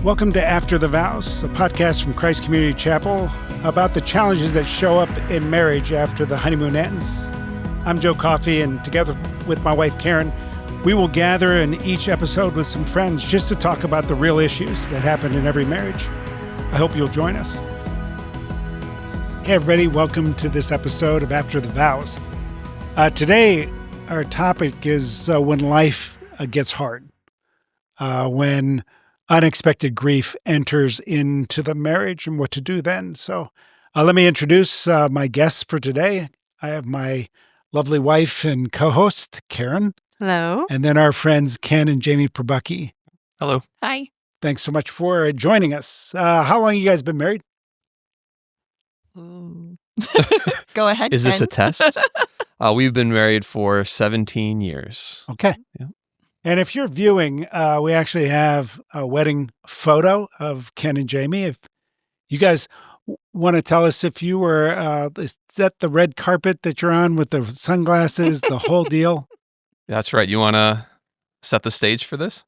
Welcome to After the Vows, a podcast from Christ Community Chapel about the challenges that show up in marriage after the honeymoon ends. I'm Joe Coffey, and together with my wife Karen, we will gather in each episode with some friends just to talk about the real issues that happen in every marriage. I hope you'll join us. Hey everybody, welcome to this episode of After the Vows. Today, our topic is when life gets hard, when unexpected grief enters into the marriage and what to do then. So let me introduce my guests for today. I have my lovely wife and co-host, Karen. Hello. And then our friends, Ken and Jamie Prabucki. Hello. Hi. Thanks so much for joining us. How long you guys been married? Go ahead, Is this Ken. a test? We've been married for 17 years. Okay. Yeah. And if you're viewing, we actually have a wedding photo of Ken and Jamie. If you guys want to tell us if you were, is that the red carpet that you're on with the sunglasses, the whole deal? That's right. You want to set the stage for this?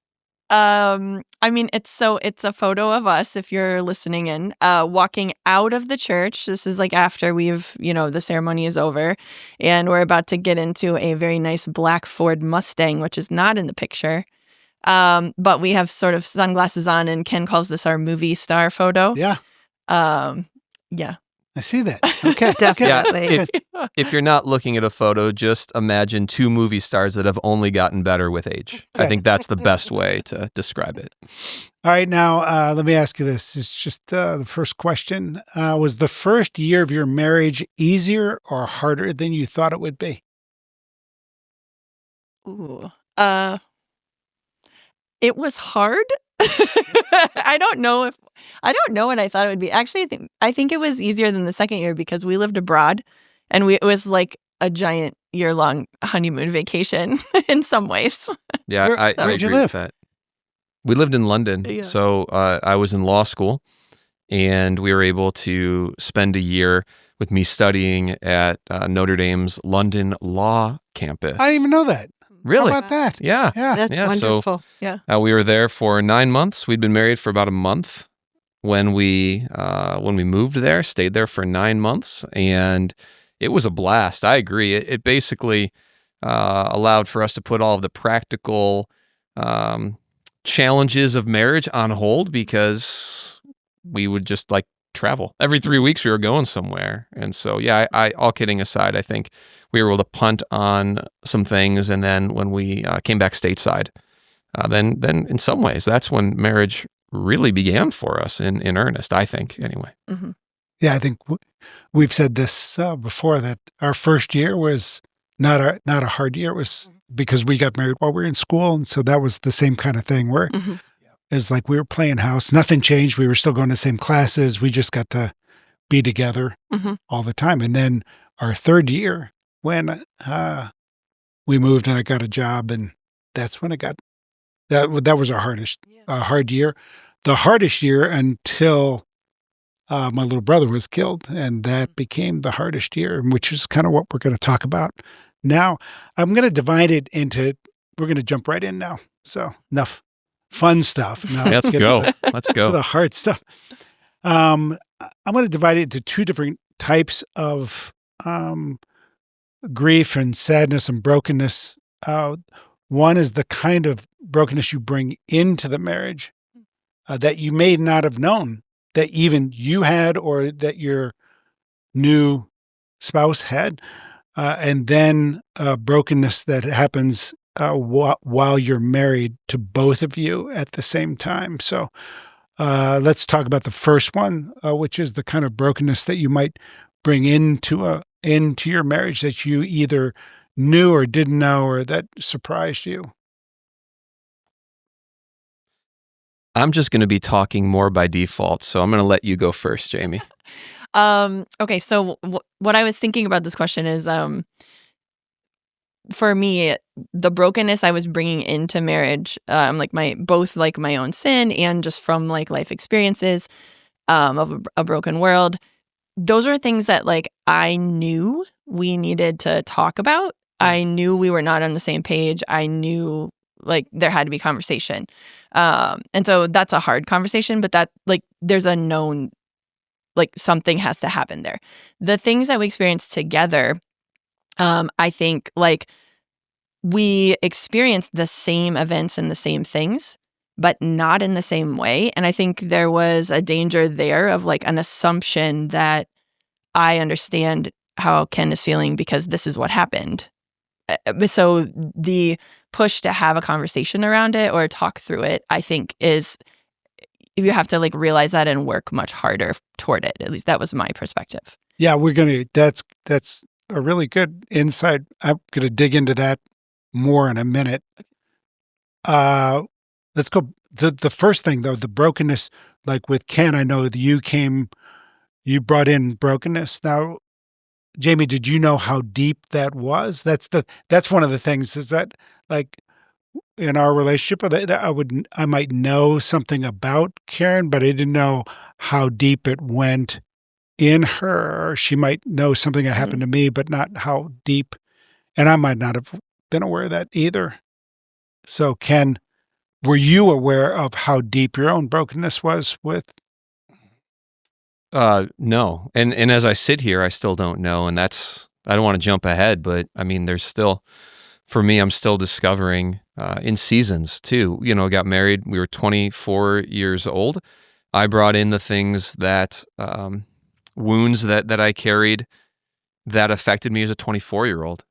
It's a photo of us, if you're listening in, walking out of the church. This is like after the ceremony is over, and we're about to get into a very nice black Ford Mustang, which is not in the picture. But we have sort of sunglasses on, and Ken calls this our movie star photo. Yeah. Yeah. I see that. Okay. Definitely. Yeah, if you're not looking at a photo, just imagine two movie stars that have only gotten better with age. Okay. I think that's the best way to describe it. All right. Now, let me ask you this. It's just the first question. Was the first year of your marriage easier or harder than you thought it would be? Ooh. It was hard. I don't know what I thought it would be. Actually, I think it was easier than the second year because we lived abroad, and it was like a giant year-long honeymoon vacation in some ways. Yeah, I Where'd you agree live? with that. We lived in London. Yeah. So I was in law school, and we were able to spend a year with me studying at Notre Dame's London Law Campus. I didn't even know that. Really? How about that? Yeah. Yeah. That's Yeah, so- wonderful. Yeah. We were there for 9 months. We'd been married for about a month when we moved there. Stayed there for 9 months, and it was a blast. I agree. It basically allowed for us to put all of the practical challenges of marriage on hold because we would just travel every 3 weeks. We were going somewhere, and so I all kidding aside, I think we were able to punt on some things, and then when we came back stateside. Then in some ways, that's when marriage really began for us in earnest, I think, anyway. Mm-hmm. Yeah, I think we've said this before, that our first year was not a hard year. It was because we got married while we were in school, and so that was the same kind of thing where Mm-hmm. it was like we were playing house. Nothing changed. We were still going to the same classes. We just got to be together Mm-hmm. all the time. And then our third year, when we moved and I got a job, and that's when that was our hard year. The hardest year until my little brother was killed, and that became the hardest year, which is kind of what we're going to talk about now. I'm going to divide it into, we're going to jump right in now. So enough fun stuff. Now Let's get go. to Let's go. the hard stuff. I'm going to divide it into two different types of grief and sadness and brokenness. One is the kind of brokenness you bring into the marriage that you may not have known that even you had or that your new spouse had. And then brokenness that happens while you're married to both of you at the same time. So let's talk about the first one, which is the kind of brokenness that you might bring into your marriage that you either knew or didn't know, or that surprised you. I'm just going to be talking more by default, so I'm going to let you go first, Jamie. Okay, so what I was thinking about this question is, for me, the brokenness I was bringing into marriage, both my own sin and just from life experiences of a broken world. Those are things that I knew we needed to talk about. I knew we were not on the same page. I knew like there had to be conversation. And so that's a hard conversation, but that like there's a known, like something has to happen there. The things that we experienced together, I think like we experienced the same events and the same things, but not in the same way. And I think there was a danger there of like an assumption that I understand how Ken is feeling because this is what happened. So the push to have a conversation around it or talk through it, I think is you have to like realize that and work much harder toward it. At least that was my perspective. Yeah, that's a really good insight. I'm gonna dig into that more in a minute. Let's go. The first thing though, the brokenness, like with Ken, I know that you brought in brokenness. Now, Jamie, did you know how deep that was? That's one of the things is that like in our relationship that I might know something about Karen, but I didn't know how deep it went in her. She might know something that happened to me, but not how deep. And I might not have been aware of that either. So Ken, were you aware of how deep your own brokenness was with? No. And as I sit here, I still don't know. And I don't want to jump ahead, but I mean, there's still, for me, I'm still discovering in seasons too. You know, got married. We were 24 years old. I brought in the things that, wounds that I carried that affected me as a 24-year-old.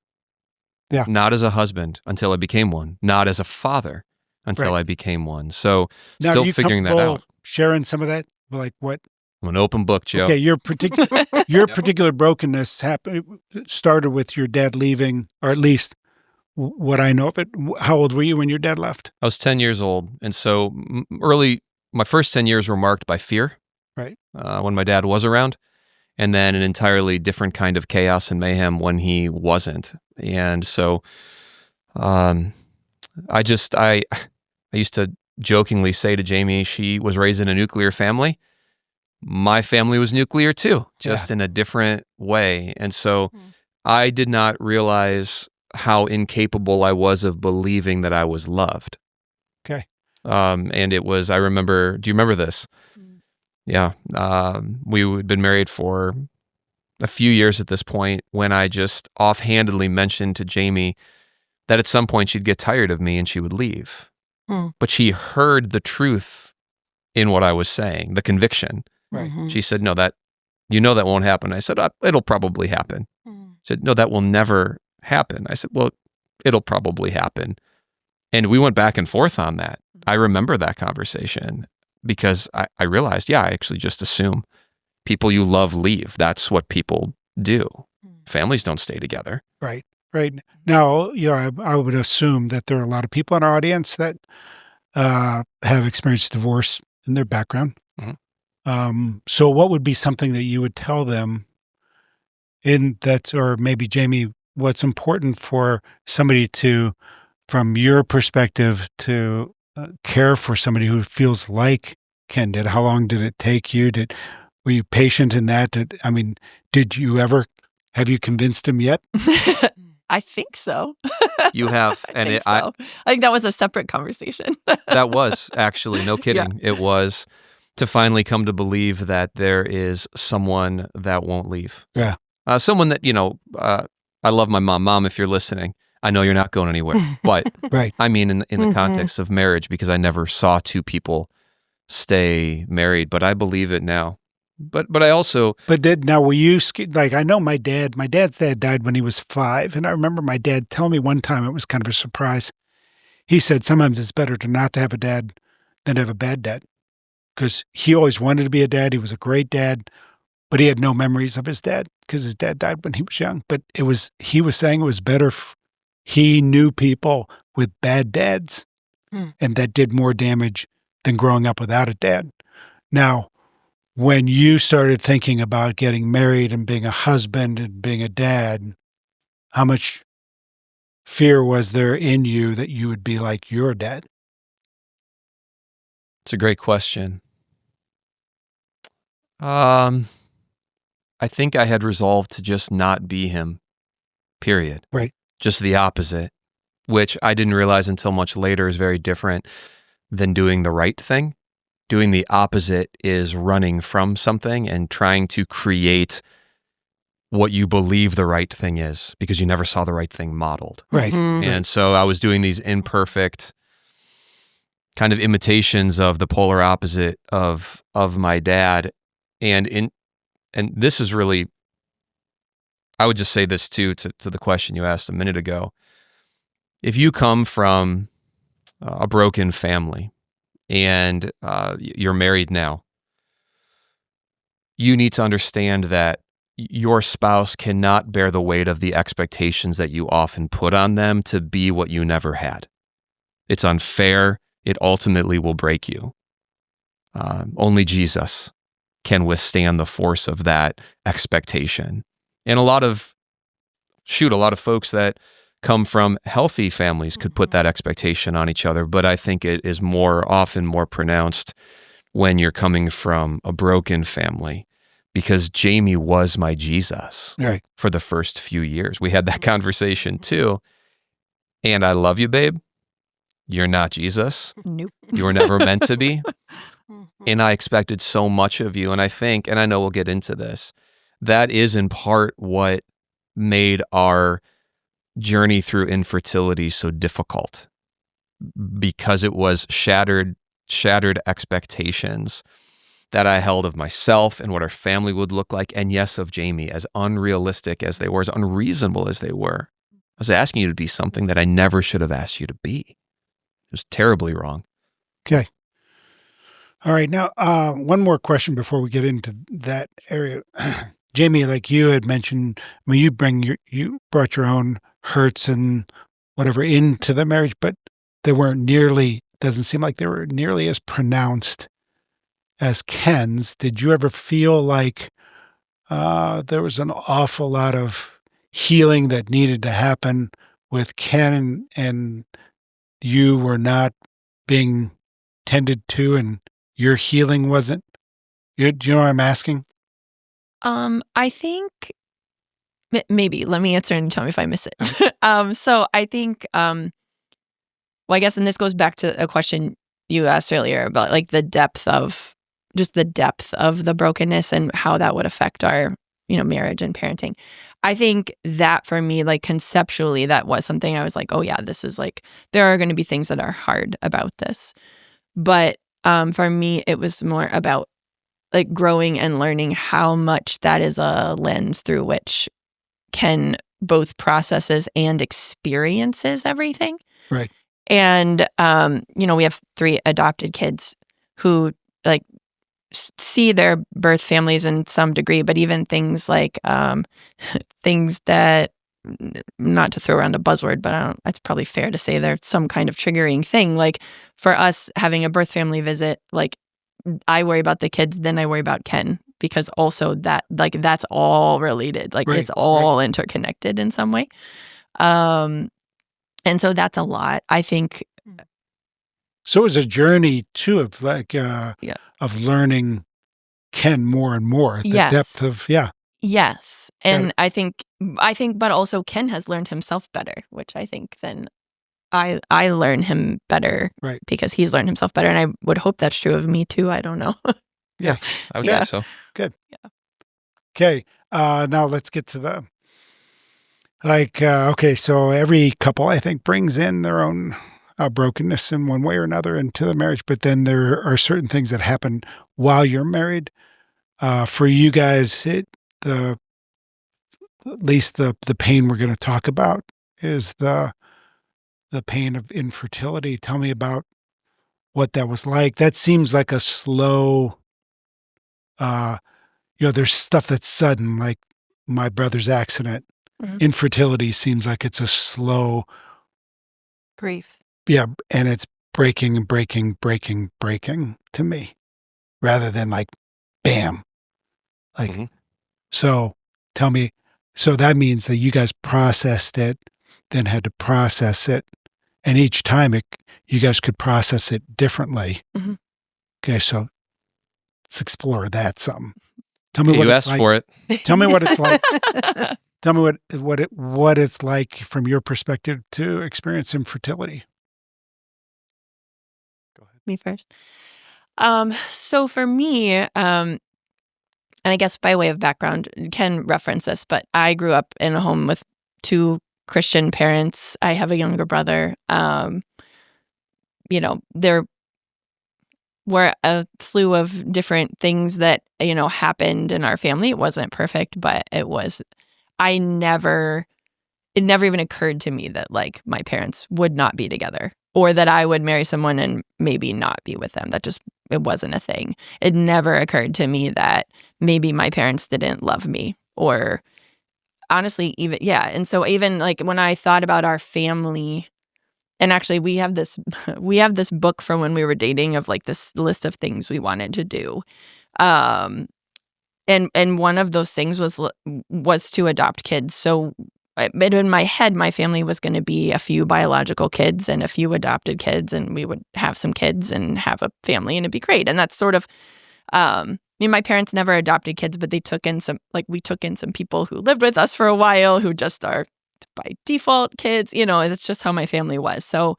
Yeah. Not as a husband until I became one. Not as a father until I became one. So Now, still figuring that out. Sharing some of that, like what? I'm an open book, Joe. Okay, your particular brokenness started with your dad leaving, or at least what I know of it. How old were you when your dad left? I was 10 years old. And so my first 10 years were marked by fear. Right. When my dad was around, and then an entirely different kind of chaos and mayhem when he wasn't. And so I used to jokingly say to Jamie, she was raised in a nuclear family. My family was nuclear too, just in a different way. And so I did not realize how incapable I was of believing that I was loved. Okay. And it was, do you remember this? Yeah. We had been married for a few years at this point when I just offhandedly mentioned to Jamie that at some point she'd get tired of me and she would leave. But she heard the truth in what I was saying, the conviction. Right. She said, no, that won't happen. I said, it'll probably happen. She said, no, that will never happen. I said, well, it'll probably happen. And we went back and forth on that. I remember that conversation because I realized, I actually just assume people you love leave. That's what people do. Families don't stay together. Right. Right. Now, I would assume that there are a lot of people in our audience that have experienced divorce in their background. So what would be something that you would tell them or maybe Jamie, what's important for somebody to, from your perspective, to care for somebody who feels like Ken did? How long did it take you? Were you patient in that? Have you convinced him yet? I think so. You have. I think that was a separate conversation. That was actually, no kidding. Yeah. It was to finally come to believe that there is someone that won't leave. Yeah. Someone that, I love my mom. Mom, if you're listening, I know you're not going anywhere. But right. I mean, in the context of marriage, because I never saw two people stay married, but I believe it now. But I also... now were you, like, I know my dad's dad died when he was 5. And I remember my dad telling me one time, it was kind of a surprise. He said, sometimes it's better to not have a dad than to have a bad dad. Because he always wanted to be a dad. He was a great dad, but he had no memories of his dad because his dad died when he was young. But he was saying it was better. He knew people with bad dads and that did more damage than growing up without a dad. Now, when you started thinking about getting married and being a husband and being a dad, how much fear was there in you that you would be like your dad? It's a great question. I think I had resolved to just not be him, period. Right. Just the opposite. which I didn't realize until much later is very different than doing the right thing. Doing the opposite is running from something and trying to create what you believe the right thing is because you never saw the right thing modeled. Right. And so I was doing these imperfect kind of imitations of the polar opposite of my dad. And this is really, I would just say this too, to the question you asked a minute ago. If you come from a broken family and you're married now, you need to understand that your spouse cannot bear the weight of the expectations that you often put on them to be what you never had. It's unfair. It ultimately will break you. Only Jesus can withstand the force of that expectation. And a lot of folks that come from healthy families could put that expectation on each other, but I think it is often more pronounced when you're coming from a broken family, because Jamie was my Jesus for the first few years. We had that conversation too. And I love you, babe. You're not Jesus. Nope. You were never meant to be. And I expected so much of you. And I think, and I know we'll get into this, that is in part what made our journey through infertility so difficult, because it was shattered expectations that I held of myself and what our family would look like, and yes, of Jamie, as unrealistic as they were, as unreasonable as they were. I was asking you to be something that I never should have asked you to be. It was terribly wrong. Okay. All right. Now, one more question before we get into that area. Jamie, like you had mentioned, I mean, you brought your own hurts and whatever into the marriage, but they doesn't seem like they were nearly as pronounced as Ken's. Did you ever feel like there was an awful lot of healing that needed to happen with Ken and you were not being tended to and your healing wasn't? Do you know what I'm asking? I think maybe, let me answer and tell me if I miss it. So I think, well, I guess, and this goes back to a question you asked earlier about like the depth of the brokenness and how that would affect our, marriage and parenting. I think that for me, like conceptually, that was something I was like, oh yeah, this is like, there are going to be things that are hard about this. But for me, it was more about like growing and learning how much that is a lens through which Ken both processes and experiences everything. Right. And, we have 3 adopted kids who like see their birth families in some degree, but even things like things that, not to throw around a buzzword, but it's probably fair to say there's some kind of triggering thing. Like for us having a birth family visit, like I worry about the kids, then I worry about Ken, because also that's all related. Like it's all interconnected in some way. And so that's a lot, I think. So it was a journey too of like, of learning Ken more and more. The depth of, Yes. And I think, but also Ken has learned himself better, which I think then I learn him better because he's learned himself better. And I would hope that's true of me too. I don't know. Yeah, I would think so. Good. Yeah. Okay. Now let's get to the, okay, so every couple, I think, brings in their own brokenness in one way or another into the marriage, but then there are certain things that happen while you're married. For you guys, at least the pain we're going to talk about is the pain of infertility. Tell me about what that was like. That seems like a slow, there's stuff that's sudden, like my brother's accident. Mm-hmm. Infertility seems like it's a slow grief. Yeah, and it's breaking to me, rather than like, bam. Like, So tell me, so that means that you guys processed it, then had to process it, and each time you guys could process it differently. Mm-hmm. Okay, so let's explore that some. Tell me what you it's asked like. for it. Tell me what it's like. Tell me what it's like from your perspective to experience infertility. Go ahead. Me first. So for me, and I guess by way of background, Ken referenced this, but I grew up in a home with two Christian parents. I have a younger brother. There were a slew of different things that, happened in our family. It wasn't perfect, but it never even occurred to me that like my parents would not be together or that I would marry someone and maybe not be with them. It wasn't a thing. It never occurred to me that maybe my parents didn't love me or honestly even, yeah. And so even like when I thought about our family, and actually we have this book from when we were dating of like this list of things we wanted to do. And one of those things was to adopt kids. So in my head, my family was going to be a few biological kids and a few adopted kids, and we would have some kids and have a family, and it'd be great. And that's sort of, my parents never adopted kids, but we took in some people who lived with us for a while who just are by default kids. It's just how my family was. So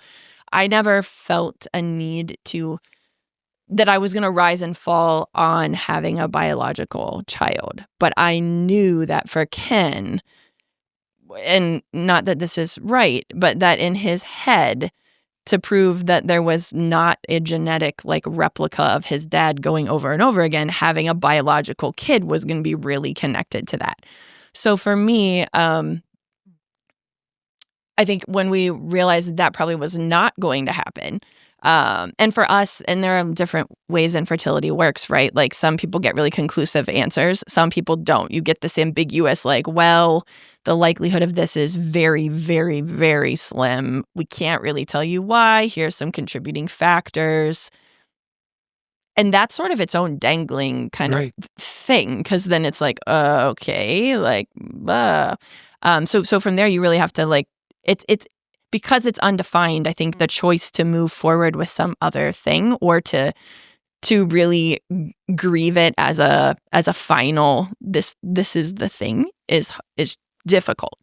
I never felt a need that I was going to rise and fall on having a biological child. But I knew that for Ken, and not that this is right, but that in his head, to prove that there was not a genetic like replica of his dad going over and over again, having a biological kid was going to be really connected to that. So for me, I think when we realized that probably was not going to happen, and for us, and there are different ways infertility works, right? Like some people get really conclusive answers. Some people don't. You get this ambiguous, like, well, the likelihood of this is very, very, very slim. We can't really tell you why. Here's some contributing factors. And that's sort of its own dangling kind Right. of thing, because then it's like, okay, like, so from there, you really have to like, it's because it's undefined. I think the choice to move forward with some other thing or to really grieve it as a final this is the thing is difficult.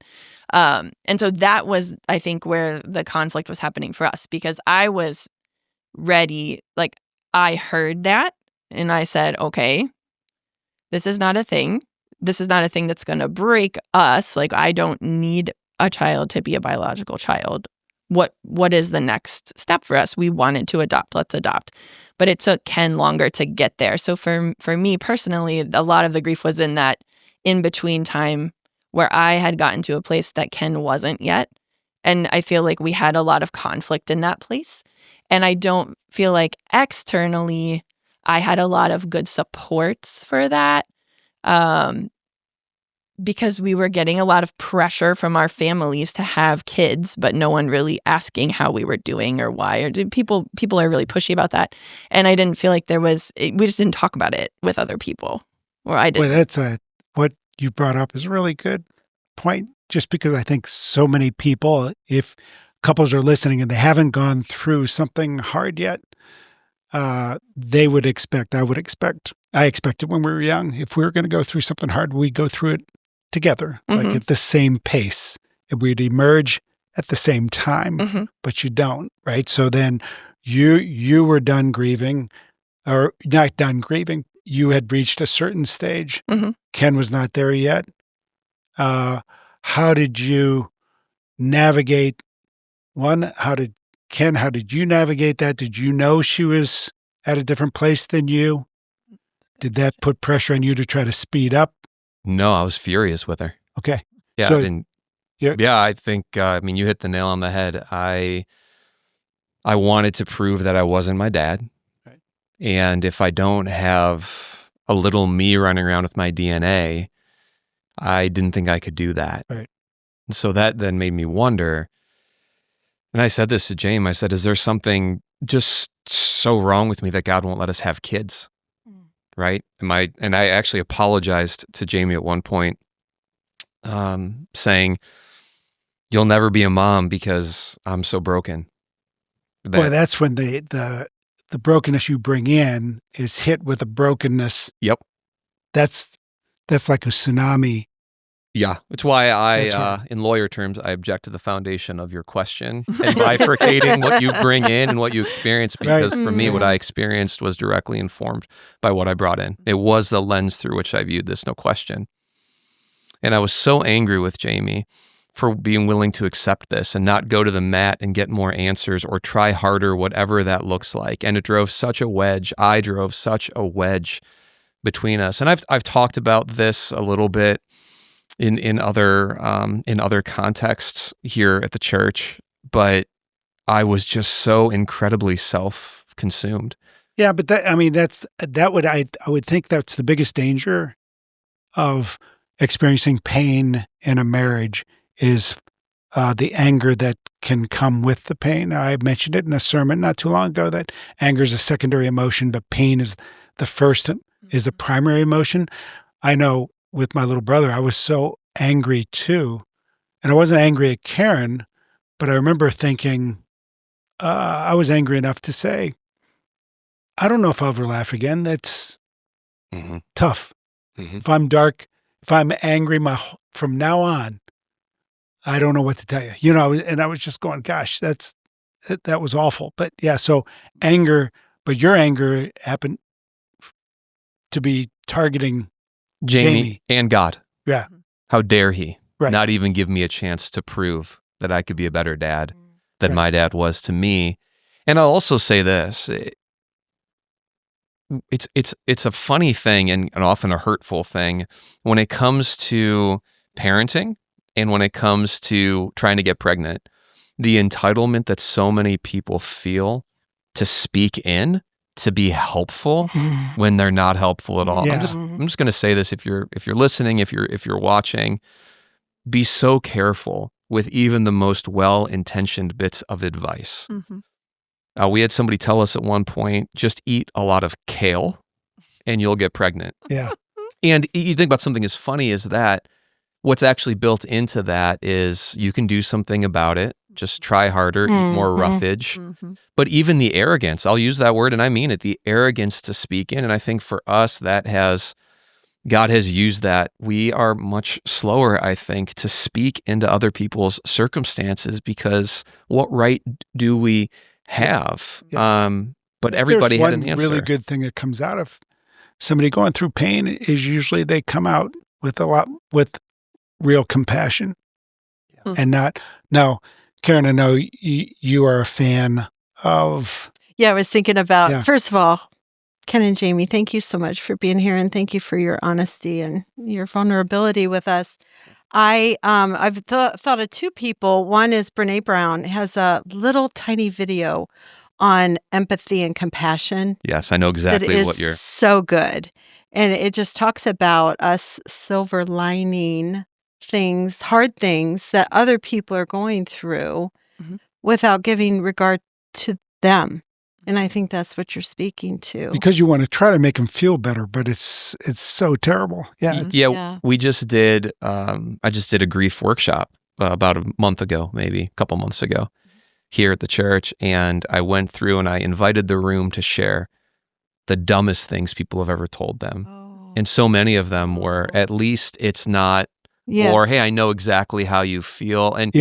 And so that was, I think, where the conflict was happening for us, because I was ready. Like I heard that and I said, okay, this is not a thing. This is not a thing that's going to break us. Like I don't need a child to be a biological child. What is the next step for us? We wanted to adopt. Let's adopt. But it took Ken longer to get there. So for me personally, a lot of the grief was in that in-between time where I had gotten to a place that Ken wasn't yet. And I feel like we had a lot of conflict in that place. And I don't feel like externally I had a lot of good supports for that. Because we were getting a lot of pressure from our families to have kids, but no one really asking how we were doing or why. Or people are really pushy about that. And I didn't feel like we just didn't talk about it with other people. Or I didn't. Well, what you brought up is a really good point, just because I think so many people, if couples are listening and they haven't gone through something hard yet, I expected when we were young, if we were going to go through something hard, we'd go through it together, like at the same pace. And we'd emerge at the same time, but you don't, right? So then you were done grieving, or not done grieving. You had reached a certain stage. Ken was not there yet. How did you navigate how did you navigate that? Did you know she was at a different place than you? Did that put pressure on you to try to speed up? No, I was furious with her. Okay. Yeah, So, I think, you hit the nail on the head. I wanted to prove that I wasn't my dad. Right. And if I don't have a little me running around with my DNA, I didn't think I could do that. Right. And so that then made me wonder, and I said this to James, I said, is there something just so wrong with me that God won't let us have kids? Right? And I actually apologized to Jamie at one point, saying, you'll never be a mom because I'm so broken. Boy, that's when the brokenness you bring in is hit with a brokenness. Yep. That's like a tsunami Yeah, it's why That's I, hard. in lawyer terms, I object to the foundation of your question and bifurcating what you bring in and what you experience, because for me, what I experienced was directly informed by what I brought in. It was the lens through which I viewed this, no question. And I was so angry with Jamie for being willing to accept this and not go to the mat and get more answers or try harder, whatever that looks like. And it drove such a wedge. I drove such a wedge between us. And I've talked about this a little bit in other contexts here at the church, but I was just so incredibly self-consumed. Yeah, but I would think that's the biggest danger of experiencing pain in a marriage is the anger that can come with the pain. I mentioned it in a sermon not too long ago that anger is a secondary emotion, but pain is the first, is the primary emotion. I know with my little brother, I was so angry too. And I wasn't angry at Karen, but I remember thinking, I was angry enough to say, I don't know if I'll ever laugh again. That's tough. If I'm dark, if I'm angry from now on, I don't know what to tell you. And I was just going, gosh, that was awful. But yeah, so anger, but your anger happened to be targeting Jamie. And God. Yeah. How dare he Right. not even give me a chance to prove that I could be a better dad than my dad was to me. And I'll also say this, it's a funny thing and often a hurtful thing when it comes to parenting and when it comes to trying to get pregnant. The entitlement that so many people feel to speak in, to be helpful when they're not helpful at all. Yeah. I'm just going to say this: if you're listening, if you're watching, be so careful with even the most well-intentioned bits of advice. We had somebody tell us at one point, just eat a lot of kale and you'll get pregnant. Yeah. And you think about something as funny as that, what's actually built into that is you can do something about it. Just try harder, eat more roughage. But even the arrogance, I'll use that word and I mean it, the arrogance to speak in. And I think for us, God has used that. We are much slower, I think, to speak into other people's circumstances because what right do we have? But everybody had an answer. One really good thing that comes out of somebody going through pain is usually they come out with real compassion and not. Now, Karen, I know you are a fan of. Yeah, I was thinking about, first of all, Ken and Jamie, thank you so much for being here, and thank you for your honesty and your vulnerability with us. I've thought of two people. One is Brene Brown, has a little tiny video on empathy and compassion. Yes, I know exactly what you're. So good, and it just talks about us silver lining things, hard things that other people are going through without giving regard to them. And I think that's what you're speaking to. Because you want to try to make them feel better, but it's so terrible. Yeah. We just did, I just did a grief workshop about a month ago, maybe a couple months ago here at the church. And I went through and I invited the room to share the dumbest things people have ever told them. And so many of them were, at least it's not, or, hey, I know exactly how you feel. And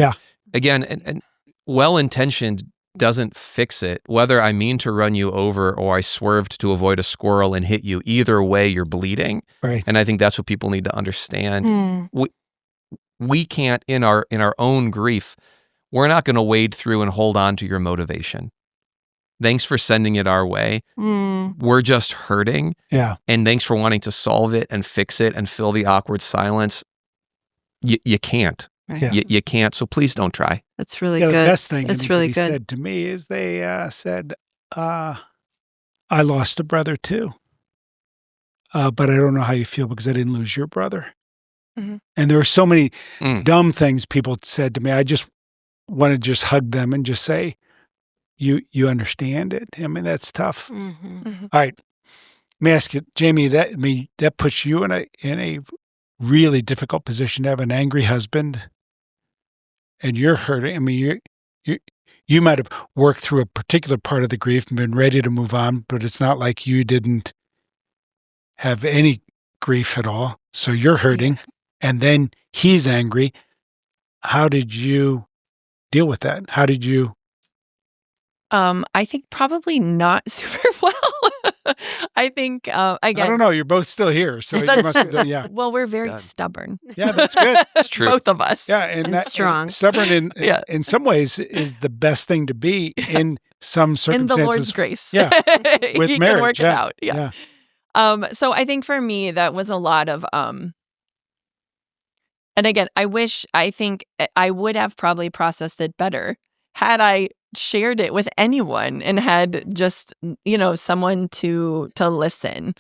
again, and well-intentioned doesn't fix it. Whether I mean to run you over or I swerved to avoid a squirrel and hit you, either way, you're bleeding. Right. And I think that's what people need to understand. We can't, in our own grief, we're not going to wade through and hold on to your motivation. Thanks for sending it our way. We're just hurting. Yeah. And thanks for wanting to solve it and fix it and fill the awkward silence. You can't. Right. Yeah. You can't, so please don't try. That's really good. The best thing That's really anybody good. said to me is they said, I lost a brother too, but I don't know how you feel because I didn't lose your brother. And there were so many dumb things people said to me. I just want to just hug them and just say, you understand it. I mean, that's tough. All right. Let me ask you, Jamie, that puts you in a really difficult position to have an angry husband and you're hurting. I mean, you might have worked through a particular part of the grief and been ready to move on, but it's not like you didn't have any grief at all. So you're hurting and then he's angry. How did you deal with that? How did you? I think probably not super well. I think again. I don't know. You're both still here, so you That's must have true. done, yeah. Well, we're very God. stubborn. Yeah, that's good. It's true. Both of us. Yeah, and And strong. stubborn Yeah. in some ways is the best thing to be in some In circumstances. the Lord's grace. Yeah, with He marriage. can work it yeah. out. Yeah. So I think for me that was a lot of and again, I think I would have probably processed it better had I shared it with anyone and had just, someone to listen.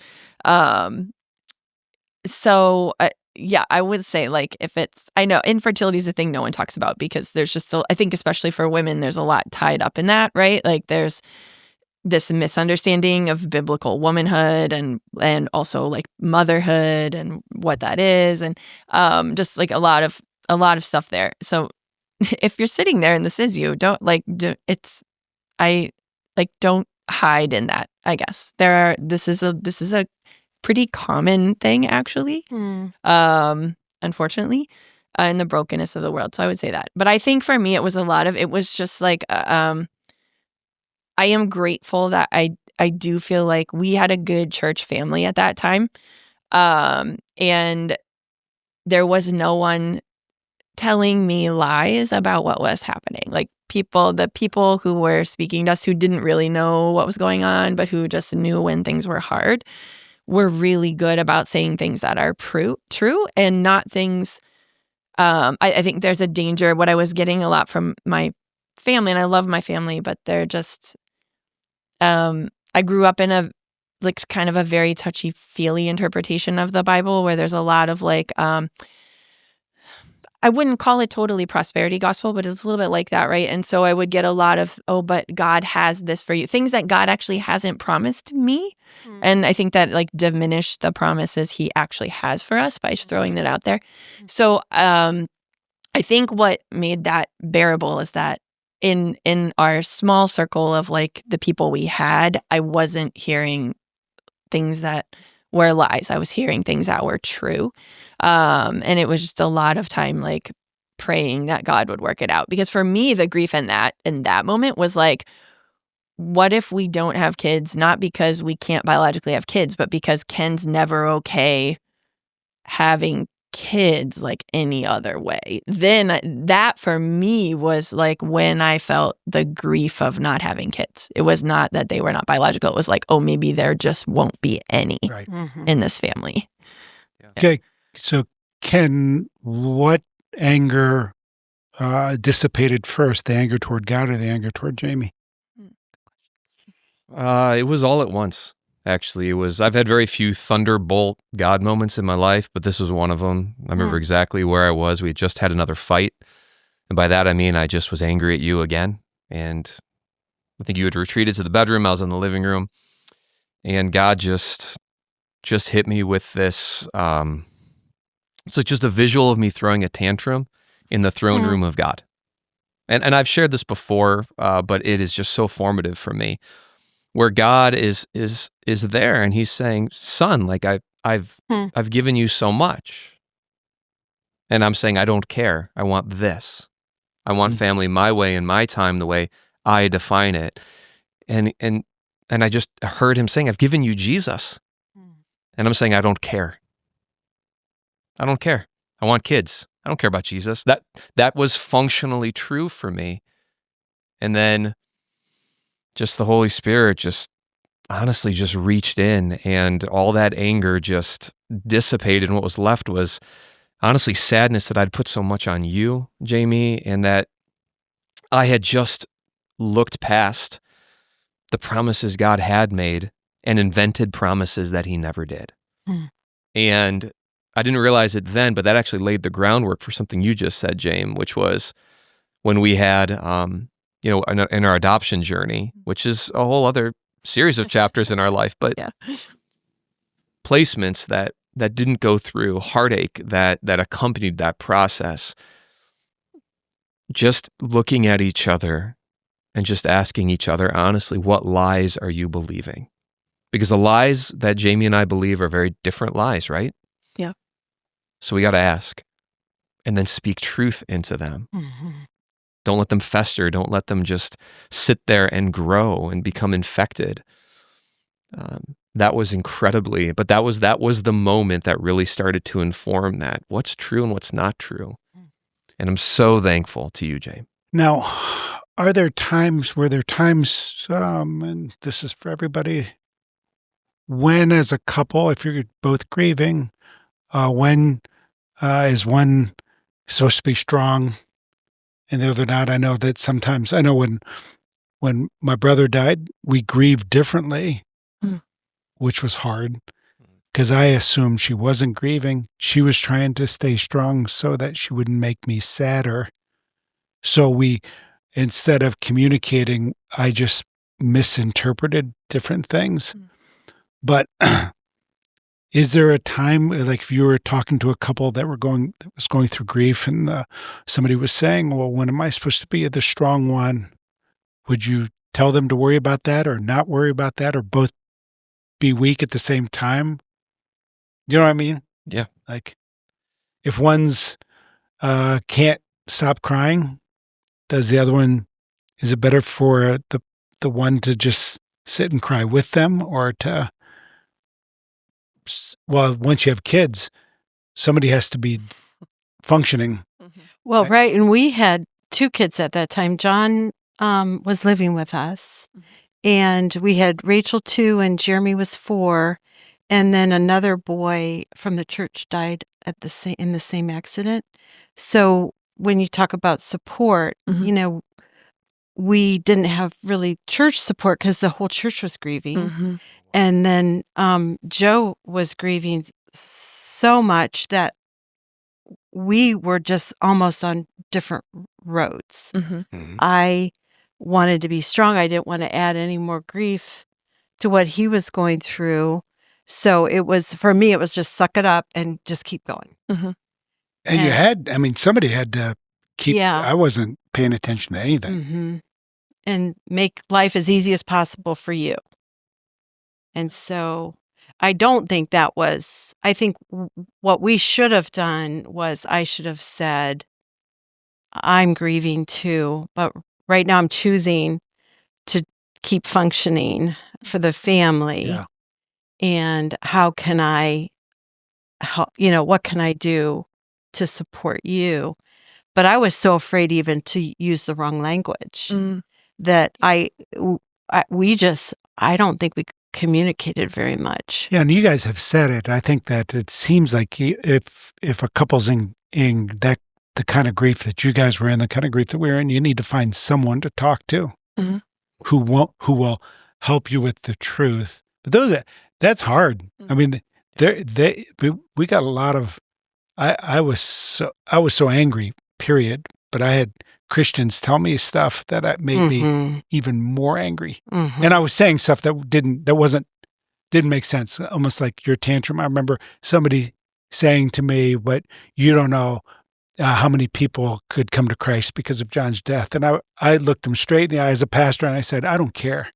So yeah, I would say like if it's, I know infertility is a thing no one talks about because there's just, I think especially for women, there's a lot tied up in that, right? Like there's this misunderstanding of biblical womanhood and also like motherhood and what that is, and just like a lot of stuff there. So if you're sitting there and this is you, don't don't hide in that. I guess this is a pretty common thing actually, unfortunately, in the brokenness of the world. So I would say that. But I think for me, it was just like I am grateful that I do feel like we had a good church family at that time. And there was no one telling me lies about what was happening. Like the people who were speaking to us who didn't really know what was going on, but who just knew when things were hard, were really good about saying things that are true and not things. I think there's a danger. What I was getting a lot from my family, and I love my family, but they're just, I grew up in a like kind of a very touchy-feely interpretation of the Bible where there's a lot of like, I wouldn't call it totally prosperity gospel, but it's a little bit like that, right? And so I would get a lot of, but God has this for you. Things that God actually hasn't promised me. Mm. And I think that like diminished the promises he actually has for us by throwing that out there. So I think what made that bearable is that in our small circle of like the people we had, I wasn't hearing things that were lies. I was hearing things that were true. And it was just a lot of time like praying that God would work it out. Because for me, the grief in that moment was like, what if we don't have kids, not because we can't biologically have kids, but because Ken's never okay having kids like any other way? Then that for me was like when I felt the grief of not having kids. It was not that they were not biological. It was like, oh, maybe there just won't be any in this family. Yeah. Okay. So Ken, what anger dissipated first, the anger toward God or the anger toward Jamie? It was all at once. Actually, I've had very few thunderbolt God moments in my life, but this was one of them. I remember exactly where I was. We had just had another fight. And by that, I mean, I just was angry at you again. And I think you had retreated to the bedroom. I was in the living room. And God just hit me with this. It's like just a visual of me throwing a tantrum in the throne room of God. And I've shared this before, but it is just so formative for me. Where God is there and he's saying, son, like I've given you so much. And I'm saying, I don't care. I want this. I want family my way and my time the way I define it. And I just heard him saying, I've given you Jesus. And I'm saying, I don't care. I don't care. I want kids. I don't care about Jesus. That was functionally true for me. And then just the Holy Spirit just honestly just reached in and all that anger just dissipated. And what was left was honestly sadness that I'd put so much on you, Jamie, and that I had just looked past the promises God had made and invented promises that he never did. And I didn't realize it then, but that actually laid the groundwork for something you just said, James, which was when we had, in our adoption journey, which is a whole other series of chapters in our life, but placements that didn't go through, heartache that accompanied that process, just looking at each other and just asking each other, honestly, what lies are you believing? Because the lies that Jamie and I believe are very different lies, right? Yeah. So we got to ask and then speak truth into them. Mm-hmm. Don't let them fester. Don't let them just sit there and grow and become infected. That was incredibly, but that was the moment that really started to inform that what's true and what's not true. And I'm so thankful to you, Jay. Now, were there times, and this is for everybody, when as a couple, if you're both grieving, when is one supposed to be strong and the other not? I know that sometimes, when my brother died, we grieved differently, which was hard because I assumed she wasn't grieving. She was trying to stay strong so that she wouldn't make me sadder. So instead of communicating, I just misinterpreted different things. But is there a time, like if you were talking to a couple that was going through grief and somebody was saying, well, when am I supposed to be the strong one? Would you tell them to worry about that or not worry about that or both be weak at the same time? You know what I mean? Yeah. Like if one's can't stop crying, does the other one, is it better for the one to just sit and cry with them or to, well, once you have kids, somebody has to be functioning. Well, right. And we had 2 kids at that time. John was living with us, and we had Rachel 2 and Jeremy was 4. And then another boy from the church died in the same accident. So when you talk about support, we didn't have really church support because the whole church was grieving. And then Joe was grieving so much that we were just almost on different roads. I wanted to be strong. I didn't want to add any more grief to what he was going through. So for me, it was just suck it up and just keep going. And somebody had to keep, I wasn't paying attention to anything. And make life as easy as possible for you. And so I don't think I think what we should have done was I should have said, I'm grieving too, but right now I'm choosing to keep functioning for the family. Yeah. And how can I help, what can I do to support you? But I was so afraid even to use the wrong language that I don't think we communicated very much. Yeah, and you guys have said it. I think that it seems like if a couple's in that the kind of grief that you guys were in, the kind of grief that we're in, you need to find someone to talk to who will help you with the truth. But that's hard. I mean, we got a lot of. I was so angry. Period. But I had Christians tell me stuff that made me even more angry, and I was saying stuff that didn't make sense. Almost like your tantrum. I remember somebody saying to me, "But you don't know how many people could come to Christ because of John's death." And I looked them straight in the eye as a pastor, and I said, "I don't care.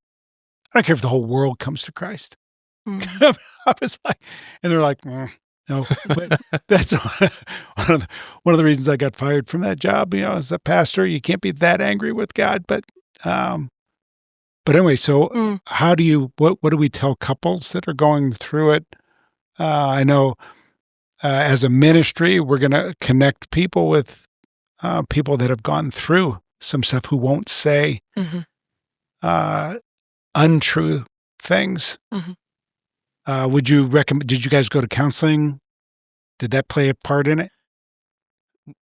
I don't care if the whole world comes to Christ." I was like, and they're like, no, but that's one of the reasons I got fired from that job. As a pastor, you can't be that angry with God. But anyway, so how do you? What do we tell couples that are going through it? I know as a ministry, we're going to connect people with people that have gone through some stuff who won't say untrue things. Would you recommend? Did you guys go to counseling? Did that play a part in it?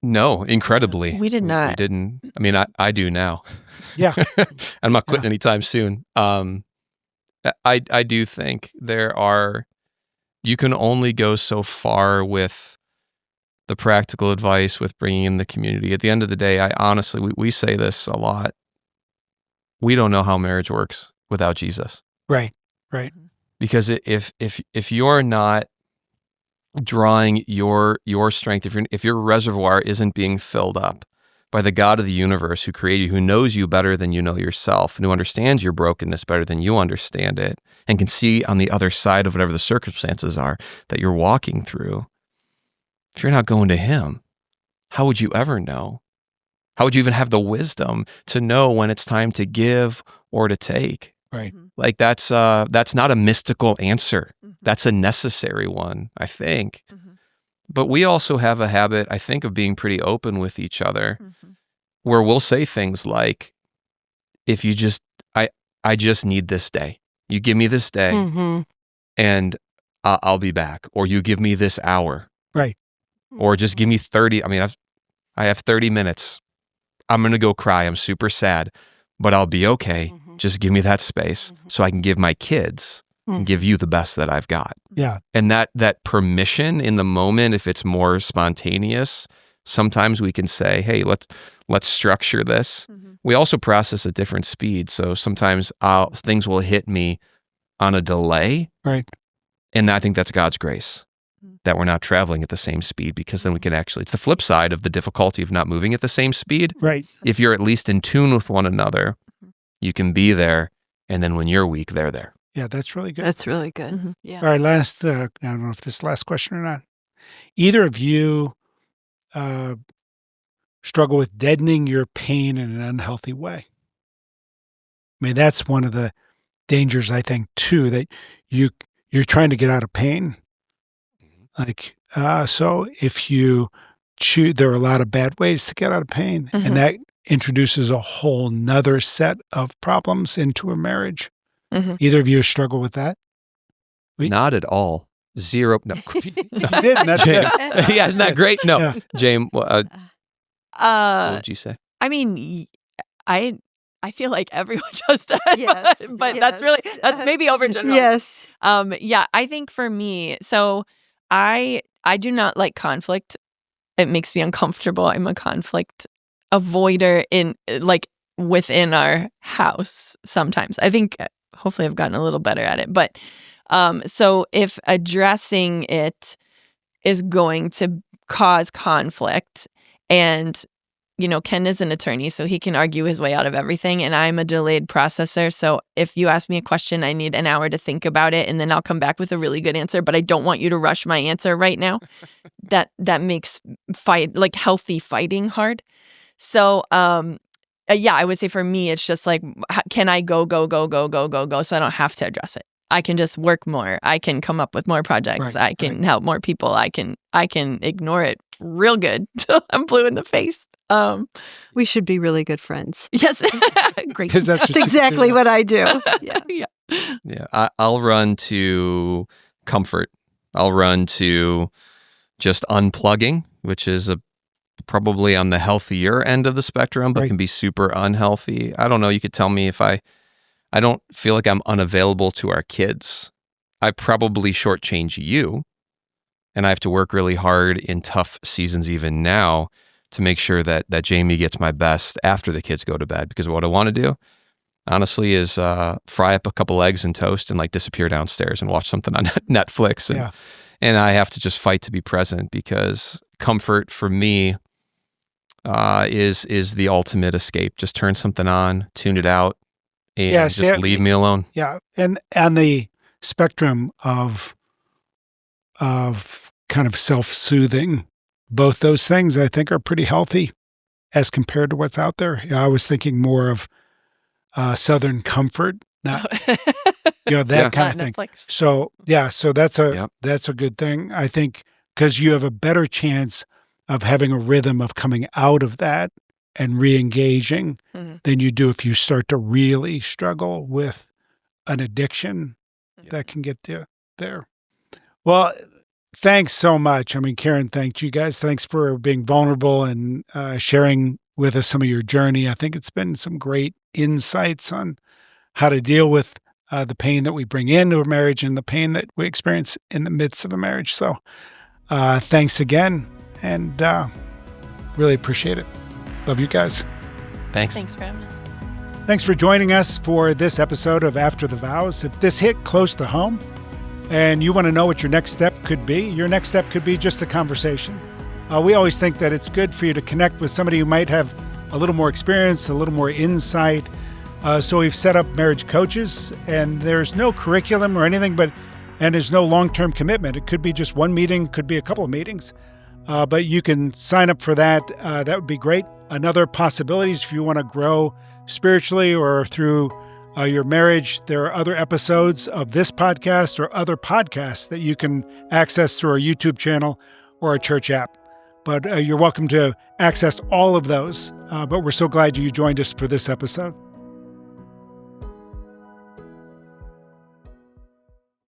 No, incredibly. We did not. We didn't. I mean, I do now. Yeah. I'm not quitting anytime soon. I do think you can only go so far with the practical advice, with bringing in the community. At the end of the day, I honestly, we say this a lot. We don't know how marriage works without Jesus. Right. Because if you're not drawing your strength, if your reservoir isn't being filled up by the God of the universe who created you, who knows you better than you know yourself, and who understands your brokenness better than you understand it, and can see on the other side of whatever the circumstances are that you're walking through, if you're not going to him, how would you ever know? How would you even have the wisdom to know when it's time to give or to take? Right. Like that's not a mystical answer. That's a necessary one, I think. But we also have a habit, I think, of being pretty open with each other, where we'll say things like, if you just, I just need this day. You give me this day and I'll be back. Or you give me this hour. Right. Or just give me 30. I mean, I have 30 minutes. I'm going to go cry. I'm super sad, but I'll be okay. Just give me that space so I can give my kids and give you the best that I've got. Yeah. And that permission in the moment, if it's more spontaneous, sometimes we can say, hey, let's structure this. We also process at different speeds. So sometimes things will hit me on a delay. Right. And I think that's God's grace, that we're not traveling at the same speed, because then we can actually, it's the flip side of the difficulty of not moving at the same speed. Right. If you're at least in tune with one another, you can be there. And then when you're weak, they're there. Yeah, that's really good. That's really good. Yeah. All right, last, I don't know if this is the last question or not. Either of you struggle with deadening your pain in an unhealthy way? I mean, that's one of the dangers, I think, too, that you're trying to get out of pain. Like, so if you choose, there are a lot of bad ways to get out of pain, and that introduces a whole nother set of problems into a marriage. Either of you struggle with that? Not at all. Zero. No. You didn't. That's James. good. Yeah, isn't that great? No. Yeah. James, what would you say? I mean, I feel like everyone does that. Yes, but yes. that's maybe overgeneralized. Yes. Yeah, I think for me, so I do not like conflict. It makes me uncomfortable. I'm a conflict avoider within our house sometimes. I think hopefully I've gotten a little better at it. But so if addressing it is going to cause conflict, and Ken is an attorney, so he can argue his way out of everything, and I'm a delayed processor. So if you ask me a question, I need an hour to think about it, and then I'll come back with a really good answer, but I don't want you to rush my answer right now. That makes healthy fighting hard. So yeah, I would say for me, it's just like, can I go, so I don't have to address it. I can just work more. I can come up with more projects. I can help more people. I can ignore it real good till I'm blue in the face. We should be really good friends. Yes. Great. That's exactly what I do. Yeah. I'll run to comfort. I'll run to just unplugging, which is probably on the healthier end of the spectrum, but can be super unhealthy. I don't know. You could tell me if I don't feel like I'm unavailable to our kids. I probably shortchange you, and I have to work really hard in tough seasons even now to make sure that Jamie gets my best after the kids go to bed. Because what I want to do, honestly, is fry up a couple eggs and toast and disappear downstairs and watch something on Netflix. And I have to just fight to be present, because comfort for me is the ultimate escape. Just turn something on, tune it out, and leave me alone. Yeah. And on the spectrum of kind of self-soothing, both those things I think are pretty healthy as compared to what's out there. I was thinking more of Southern comfort, not that kind of thing. Netflix. So that's a good thing, I think, because you have a better chance of having a rhythm of coming out of that and re-engaging than you do if you start to really struggle with an addiction that can get there. Well, thanks so much. I mean, Karen, thank you guys. Thanks for being vulnerable and sharing with us some of your journey. I think it's been some great insights on how to deal with the pain that we bring into a marriage and the pain that we experience in the midst of a marriage. So thanks again, and really appreciate it. Love you guys. Thanks. Thanks for having us. Thanks for joining us for this episode of After the Vows. If this hit close to home and you want to know what your next step could be, your next step could be just a conversation. We always think that it's good for you to connect with somebody who might have a little more experience, a little more insight. So we've set up marriage coaches, and there's no curriculum or anything, and there's no long-term commitment. It could be just one meeting, could be a couple of meetings. but you can sign up for that. That would be great. Another possibility is if you want to grow spiritually or through your marriage, there are other episodes of this podcast or other podcasts that you can access through our YouTube channel or our church app. But you're welcome to access all of those. But we're so glad you joined us for this episode.